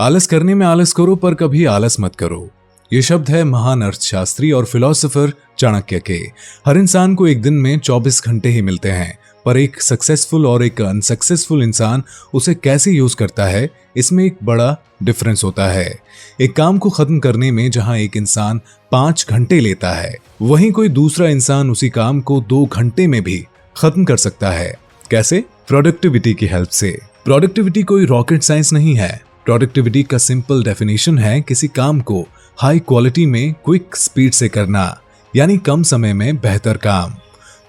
आलस करने में आलस करो पर कभी आलस मत करो। ये शब्द है महान अर्थशास्त्री और फिलोसोफर चाणक्य के। हर इंसान को एक दिन में 24 घंटे ही मिलते हैं, पर एक सक्सेसफुल और एक अनसक्सेसफुल इंसान उसे कैसे यूज करता है, इसमें एक बड़ा डिफरेंस होता है। एक काम को खत्म करने में जहां एक इंसान 5 घंटे लेता है, वहीं कोई दूसरा इंसान उसी काम को 2 घंटे में भी खत्म कर सकता है। कैसे? प्रोडक्टिविटी की हेल्प से। प्रोडक्टिविटी कोई रॉकेट साइंस नहीं है। प्रोडक्टिविटी का सिंपल डेफिनेशन है किसी काम को हाई क्वालिटी में क्विक स्पीड से करना, यानी कम समय में बेहतर काम।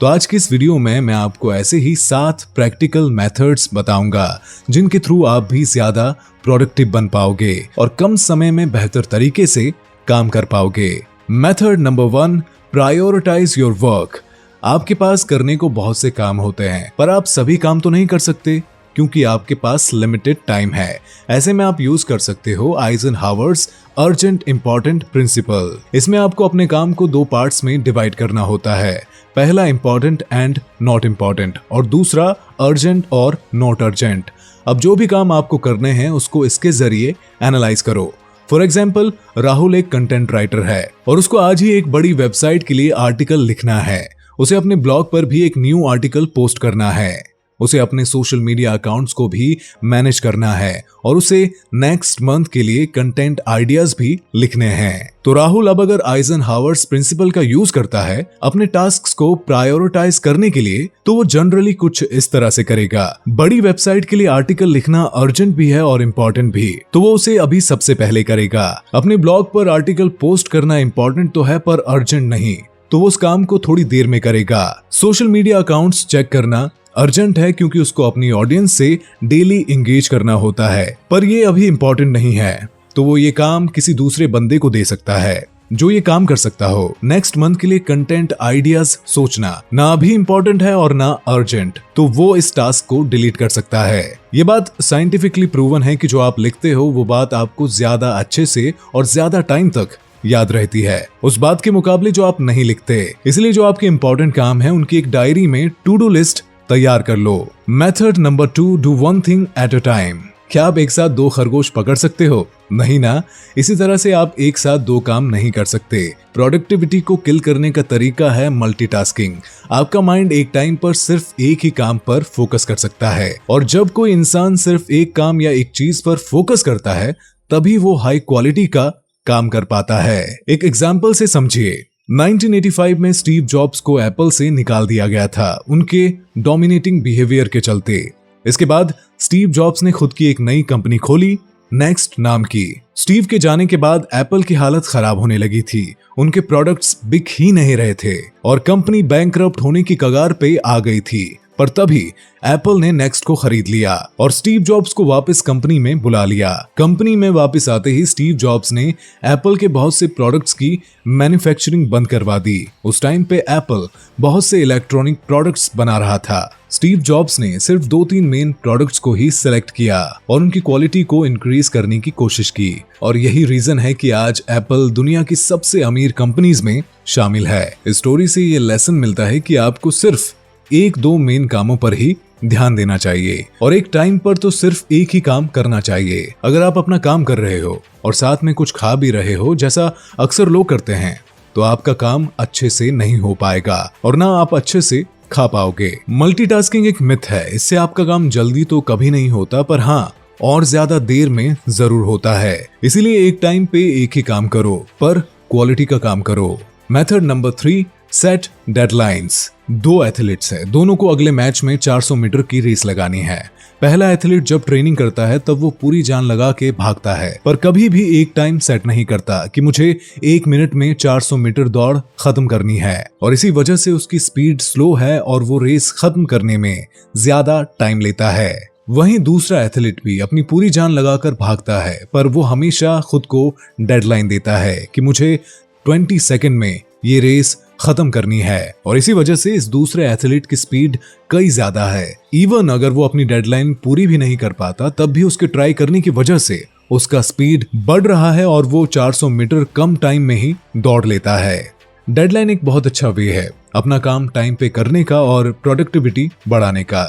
तो आज की इस वीडियो में मैं आपको ऐसे ही 7 प्रैक्टिकल मेथड्स बताऊंगा जिनके थ्रू आप भी ज्यादा प्रोडक्टिव बन पाओगे और कम समय में बेहतर तरीके से काम कर पाओगे। Method number 1, prioritize your work. आपके पास करने को बहुत से काम होते हैं, पर आप सभी काम तो नहीं कर सकते क्योंकि आपके पास लिमिटेड टाइम है। ऐसे में आप यूज कर सकते हो आइजनहावर्स अर्जेंट इंपॉर्टेंट प्रिंसिपल। इसमें आपको अपने काम को 2 पार्ट्स में डिवाइड करना होता है। पहला इंपॉर्टेंट एंड नॉट इंपॉर्टेंट और दूसरा अर्जेंट और नॉट अर्जेंट। अब जो भी काम आपको करने हैं उसको इसके जरिए एनालाइज करो। फॉर एग्जाम्पल, राहुल एक कंटेंट राइटर है और उसको आज ही एक बड़ी वेबसाइट के लिए आर्टिकल लिखना है। उसे अपने ब्लॉग पर भी एक न्यू आर्टिकल पोस्ट करना है। उसे अपने सोशल मीडिया अकाउंट्स को भी मैनेज करना है और उसे नेक्स्ट मंथ के लिए कंटेंट आइडियाज भी लिखने हैं। तो राहुल अब अगर आइजनहावर्स प्रिंसिपल का यूज करता है अपने टास्क्स को प्रायोरिटाइज करने के लिए, तो वो जनरली कुछ इस तरह से करेगा। बड़ी वेबसाइट के लिए आर्टिकल लिखना अर्जेंट भी है और इम्पोर्टेंट भी, तो वो उसे अभी सबसे पहले करेगा। अपने ब्लॉग पर आर्टिकल पोस्ट करना इम्पोर्टेंट तो है पर अर्जेंट नहीं, तो वो उस काम को थोड़ी देर में करेगा। सोशल मीडिया अकाउंट्स चेक करना अर्जेंट है क्योंकि उसको अपनी ऑडियंस से डेली एंगेज करना होता है, पर ये अभी इंपॉर्टेंट नहीं है, तो वो ये काम किसी दूसरे बंदे को दे सकता है जो ये काम कर सकता हो। नेक्स्ट मंथ के लिए कंटेंट आइडियाज सोचना ना अभी इंपॉर्टेंट है और ना अर्जेंट, तो वो इस टास्क को डिलीट कर सकता है। ये बात साइंटिफिकली प्रूवन है कि जो आप लिखते हो वो बात आपको ज्यादा अच्छे से और ज्यादा टाइम तक याद रहती है उस बात के मुकाबले जो आप नहीं लिखते। इसलिए जो आपके इंपॉर्टेंट काम है उनकी एक डायरी में टू डू लिस्ट तैयार कर लो। Method number 2, do 1 thing at a time. क्या आप एक साथ 2 खरगोश पकड़ सकते हो? नहीं ना। इसी तरह से आप एक साथ 2 काम नहीं कर सकते। प्रोडक्टिविटी को किल करने का तरीका है मल्टीटास्किंग। आपका माइंड एक टाइम पर सिर्फ एक ही काम पर फोकस कर सकता है, और जब कोई इंसान सिर्फ एक काम या एक चीज पर फोकस करता है तभी वो हाई क्वालिटी का काम कर पाता है। एक एग्जाम्पल से समझिए। 1985 में स्टीव जॉब्स को एप्पल से निकाल दिया गया था उनके डोमिनेटिंग बिहेवियर के चलते। इसके बाद स्टीव जॉब्स ने खुद की एक नई कंपनी खोली, नेक्स्ट नाम की। स्टीव के जाने के बाद एप्पल की हालत खराब होने लगी थी। उनके प्रोडक्ट्स बिक ही नहीं रहे थे और कंपनी बैंकरप्ट होने की कगार पे आ गई थी। पर तभी एप्पल ने नेक्स्ट को खरीद लिया और स्टीव जॉब्स को वापस कंपनी में बुला लिया। कंपनी में वापस आते ही स्टीव जॉब्स ने एप्पल के बहुत से प्रोडक्ट्स की मैन्युफैक्चरिंग बंद करवा दी। उस टाइम पे एप्पल बहुत से इलेक्ट्रॉनिक प्रोडक्ट्स बना रहा था। स्टीव जॉब्स ने सिर्फ 2-3 मेन प्रोडक्ट्स को ही सिलेक्ट किया और उनकी क्वालिटी को इंक्रीज करने की कोशिश की, और यही रीजन है कि आज एप्पल दुनिया की सबसे अमीर कंपनीज में शामिल है। इस स्टोरी से ये लेसन मिलता है कि आपको सिर्फ 1-2 मेन कामों पर ही ध्यान देना चाहिए और एक टाइम पर तो सिर्फ एक ही काम करना चाहिए। अगर आप अपना काम कर रहे हो और साथ में कुछ खा भी रहे हो, जैसा अक्सर लोग करते हैं, तो आपका काम अच्छे से नहीं हो पाएगा और ना आप अच्छे से खा पाओगे। मल्टीटास्किंग एक मिथ है। इससे आपका काम जल्दी तो कभी नहीं होता, पर हाँ और ज्यादा देर में जरूर होता है। इसीलिए एक टाइम पे एक ही काम करो पर क्वालिटी का काम करो। Method number 3, set deadlines. 2 athletes हैं, दोनों को अगले मैच में 400 मीटर की रेस लगानी है। पहला एथलीट जब ट्रेनिंग करता है तब वो पूरी जान लगा के भागता है, पर कभी भी एक टाइम सेट नहीं करता कि मुझे 1 मिनट में 400 मीटर दौड़ खत्म करनी है, और इसी वजह से उसकी स्पीड स्लो है और वो रेस खत्म करने में ज्यादा टाइम लेता है। वहीं दूसरा एथलीट भी अपनी पूरी जान लगाकर भागता है, पर वो हमेशा खुद को डेडलाइन देता है कि मुझे 20 सेकंड में ये रेस खत्म करनी है, और इसी वजह से इस दूसरे एथलीट की स्पीड कई ज्यादा है। इवन अगर वो अपनी डेडलाइन पूरी भी नहीं कर पाता तब भी उसके ट्राई करने की वजह से उसका स्पीड बढ़ रहा है और वो 400 मीटर कम टाइम में ही दौड़ लेता है। डेडलाइन एक बहुत अच्छा वे है अपना काम टाइम पे करने का और प्रोडक्टिविटी बढ़ाने का।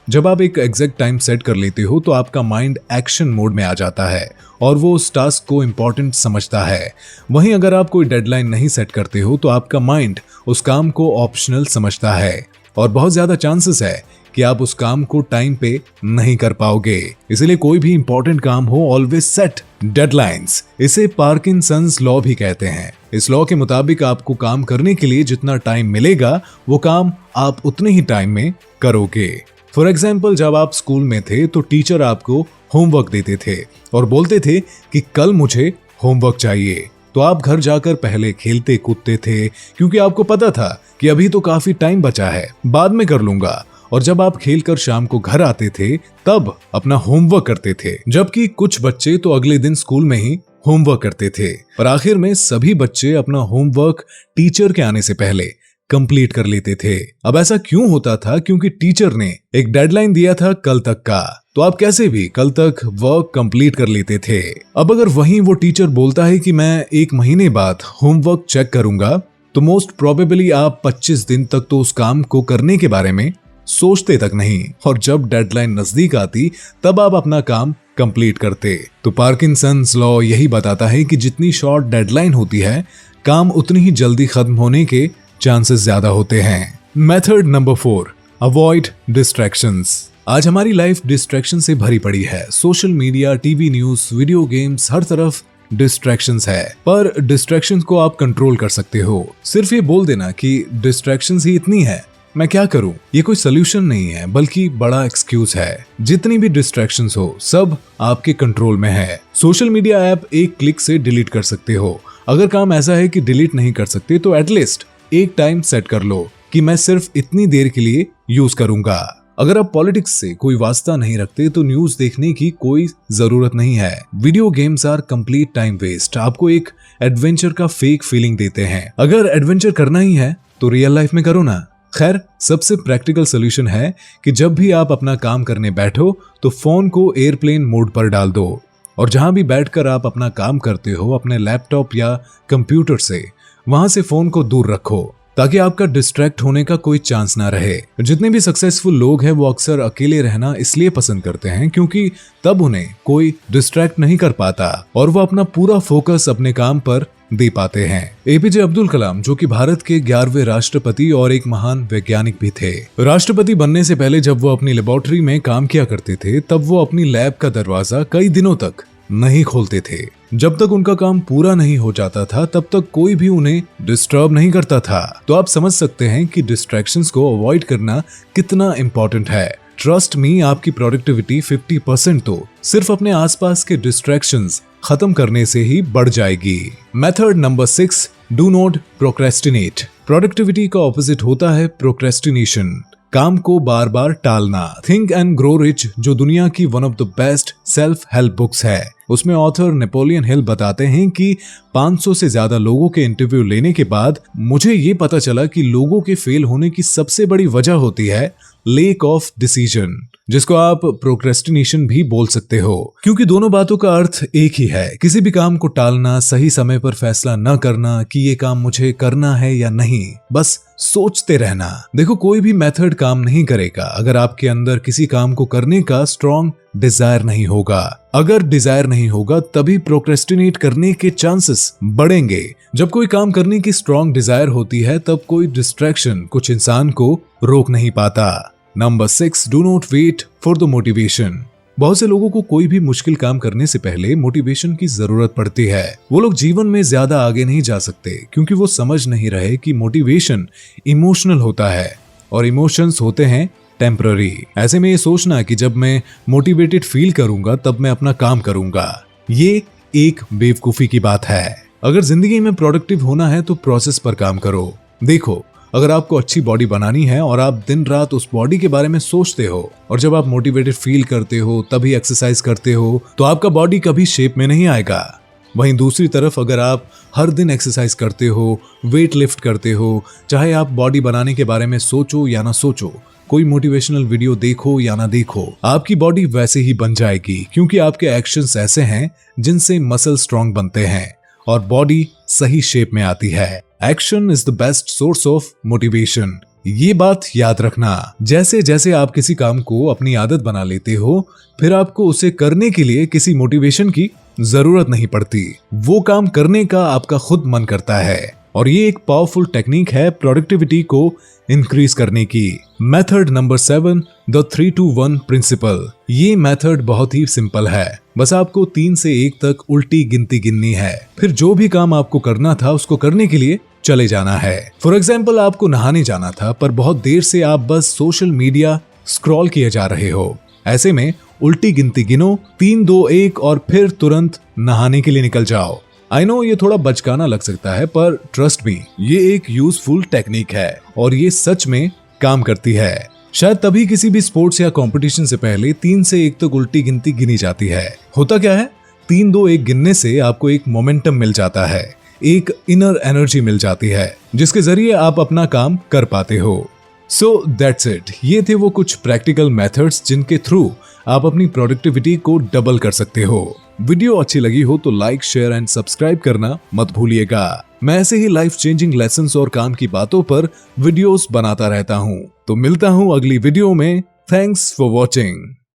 जब आप एक एग्जैक्ट टाइम सेट कर लेते हो तो आपका माइंड एक्शन मोड में आ जाता है और वो उस टास्क को इम्पोर्टेंट समझता है। वहीं अगर आप कोई डेडलाइन नहीं सेट करते हो तो आपका माइंड उस काम को ऑप्शनल समझता है और बहुत ज्यादा चांसेस है कि आप उस काम को टाइम पे नहीं कर पाओगे। इसलिए कोई भी इंपॉर्टेंट काम हो, ऑलवेज सेट डेडलाइंस। इसे पार्किंसंस लॉ भी कहते हैं। इस लॉ के मुताबिक आपको काम करने के लिए जितना टाइम मिलेगा वो काम आप उतने ही टाइम में करोगे। फॉर एग्जाम्पल, जब आप स्कूल में थे तो टीचर आपको होमवर्क देते थे और बोलते थे कि कल मुझे होमवर्क चाहिए, तो आप घर जाकर पहले खेलते कूदते थे क्योंकि आपको पता था कि अभी तो काफी टाइम बचा है, बाद में कर लूंगा। और जब आप खेलकर शाम को घर आते थे तब अपना होमवर्क करते थे, जबकि कुछ बच्चे तो अगले दिन स्कूल में ही होमवर्क करते थे। पर आखिर में सभी बच्चे अपना होमवर्क टीचर के आने से पहले कंप्लीट कर लेते थे। अब ऐसा क्यों होता था? क्योंकि टीचर ने एक डेडलाइन दिया था कल तक का, तो आप कैसे भी कल तक वर्क कंप्लीट कर लेते थे। अब अगर वहीं वो टीचर बोलता है कि मैं 1 महीने बाद होमवर्क चेक करूंगा, तो मोस्ट प्रोबेबली आप 25 दिन तक तो उस काम को करने के बारे में सोचते तक नहीं, और जब डेडलाइन नजदीक आती तब आप अपना काम कंप्लीट करते। तो पार्किंसंस लॉ यही बताता है कि जितनी शॉर्ट डेडलाइन होती है, काम उतनी ही जल्दी खत्म होने के चांसेस ज्यादा होते हैं। Method number 4, avoid distractions. आज हमारी लाइफ डिस्ट्रैक्शन से भरी पड़ी है। Social media, TV news, video games, हर तरफ डिस्ट्रैक्शंस है। पर डिस्ट्रैक्शंस को आप कंट्रोल कर सकते हो। सिर्फ ये बोल देना कि डिस्ट्रैक्शंस ही इतनी है, मैं क्या करूं, ये कोई सोल्यूशन नहीं है, बल्कि बड़ा एक्सक्यूज है। जितनी भी डिस्ट्रैक्शंस हो, सब आपके कंट्रोल में है। सोशल मीडिया ऐप एक क्लिक से डिलीट कर सकते हो। अगर काम ऐसा है कि डिलीट नहीं कर सकते तो एटलीस्ट एक टाइम सेट कर लो कि मैं सिर्फ इतनी देर के लिए यूज करूंगा। अगर आप पॉलिटिक्स से कोई वास्ता नहीं रखते तो न्यूज देखने की कोई जरूरत नहीं है। Video games are complete time waste, आपको एक एडवेंचर का फेक फीलिंग देते हैं। अगर एडवेंचर करना ही है तो रियल लाइफ में करो ना। खैर, सबसे प्रैक्टिकल सोल्यूशन है कि जब भी आप अपना काम करने बैठो तो फोन को एयरप्लेन मोड पर डाल दो और जहां भी बैठकर आप अपना काम करते हो, अपने लैपटॉप या कंप्यूटर से, वहां से फोन को दूर रखो ताकि आपका डिस्ट्रैक्ट होने का कोई चांस ना रहे। जितने भी सक्सेसफुल लोग हैं वो अक्सर अकेले रहना इसलिए पसंद करते हैं क्योंकि तब उन्हें कोई डिस्ट्रैक्ट नहीं कर पाता और वो अपना पूरा फोकस अपने काम पर दे पाते हैं। एपीजे अब्दुल कलाम, जो कि भारत के 11वें राष्ट्रपति और एक महान वैज्ञानिक भी थे, राष्ट्रपति बनने से पहले जब वो अपनी लेबोरेटरी में काम किया करते थे तब वो अपनी लैब का दरवाजा कई दिनों तक नहीं खोलते थे। जब तक उनका काम पूरा नहीं हो जाता था तब तक कोई भी उन्हें डिस्टर्ब नहीं करता था। तो आप समझ सकते हैं कि डिस्ट्रैक्शंस को अवॉइड करना कितना इंपॉर्टेंट है। ट्रस्ट मी, आपकी प्रोडक्टिविटी 50% तो सिर्फ अपने आसपास के डिस्ट्रैक्शंस खत्म करने से ही बढ़ जाएगी। Method number 6, do not procrastinate. Productivity का ऑपोजिट होता है प्रोक्रेस्टिनेशन, काम को बार बार टालना। थिंक एंड ग्रो रिच, जो दुनिया की one of the best self help books है, उसमें ऑथर नेपोलियन हिल बताते हैं कि 500 से ज्यादा लोगों के इंटरव्यू लेने के बाद मुझे ये पता चला कि लोगों के फेल होने की सबसे बड़ी वजह होती है लेक ऑफ डिसीजन, जिसको आप प्रोक्रेस्टिनेशन भी बोल सकते हो, क्योंकि दोनों बातों का अर्थ एक ही है। किसी भी काम को टालना, सही समय पर फैसला न करना कि ये काम मुझे करना है या नहीं, बस सोचते रहना। देखो, कोई भी मेथड काम नहीं करेगा अगर आपके अंदर किसी काम को करने का स्ट्रॉन्ग डिजायर नहीं होगा। अगर डिजायर नहीं होगा तभी प्रोक्रेस्टिनेट करने के चांसेस बढ़ेंगे। जब कोई काम करने की स्ट्रॉन्ग डिजायर होती है तब कोई डिस्ट्रैक्शन कुछ इंसान को रोक नहीं पाता। Number 6, do not wait for the motivation. बहुत से लोगों को कोई भी मुश्किल काम करने से पहले मोटिवेशन की जरूरत पड़ती है। वो लोग जीवन में ज्यादा आगे नहीं जा सकते क्योंकि वो समझ नहीं रहे कि मोटिवेशन इमोशनल होता है और इमोशंस होते हैं टेम्पररी। ऐसे में ये सोचना कि जब मैं मोटिवेटेड फील करूंगा तब मैं अपना काम करूंगा, ये एक बेवकूफी की बात है। अगर जिंदगी में प्रोडक्टिव होना है तो प्रोसेस पर काम करो। देखो, अगर आपको अच्छी बॉडी बनानी है और आप दिन रात उस बॉडी के बारे में सोचते हो और जब आप मोटिवेटेड फील करते हो तभी एक्सरसाइज करते हो तो आपका बॉडी कभी शेप में नहीं आएगा। वहीं दूसरी तरफ अगर आप हर दिन एक्सरसाइज करते हो, वेट लिफ्ट करते हो, चाहे आप बॉडी बनाने के बारे में सोचो या ना सोचो, कोई मोटिवेशनल वीडियो देखो या ना देखो, आपकी बॉडी वैसे ही बन जाएगी क्योंकि आपके एक्शंस ऐसे हैं जिनसे मसल स्ट्रांग बनते हैं और बॉडी सही शेप में आती है। Action is the best source of motivation. ये बात याद रखना, जैसे जैसे आप किसी काम को अपनी आदत बना लेते हो, फिर आपको उसे करने के लिए किसी मोटिवेशन की जरूरत नहीं पड़ती। वो काम करने का आपका खुद मन करता है। और ये एक पावरफुल टेक्निक है प्रोडक्टिविटी को इंक्रीज करने की। Method number 7, the 3-2-1 principle. ये मेथड बहुत ही सिंपल है। बस आपको 3 से 1 तक उल्टी गिनती गिननी है, फिर जो भी काम आपको करना था उसको करने के लिए चले जाना है। फॉर एग्जाम्पल, आपको नहाने जाना था पर बहुत देर से आप बस सोशल मीडिया स्क्रॉल किए जा रहे हो। ऐसे में उल्टी गिनती गिनो, 3, 2, 1 और फिर तुरंत नहाने के लिए निकल जाओ। आई नो ये थोड़ा बचकाना लग सकता है, पर ट्रस्ट मी, ये एक यूजफुल टेक्निक है और ये सच में काम करती है। शायद तभी किसी भी स्पोर्ट्स या कंपटीशन से पहले 3 से 1 तक उल्टी गिनती गिनी जाती है। होता क्या है, 3, 2, 1 गिनने से आपको एक मोमेंटम मिल जाता है, एक इनर एनर्जी मिल जाती है, जिसके जरिए आप अपना काम कर पाते हो। So that's it. ये थे वो कुछ प्रैक्टिकल मेथड्स जिनके थ्रू आप अपनी प्रोडक्टिविटी को डबल कर सकते हो। वीडियो अच्छी लगी हो तो लाइक, शेयर एंड सब्सक्राइब करना मत भूलिएगा। मैं ऐसे ही लाइफ चेंजिंग लेसन्स और काम की बातों पर वीडियोस बनाता रहता हूँ। तो मिलता हूँ अगली वीडियो में। Thanks for watching.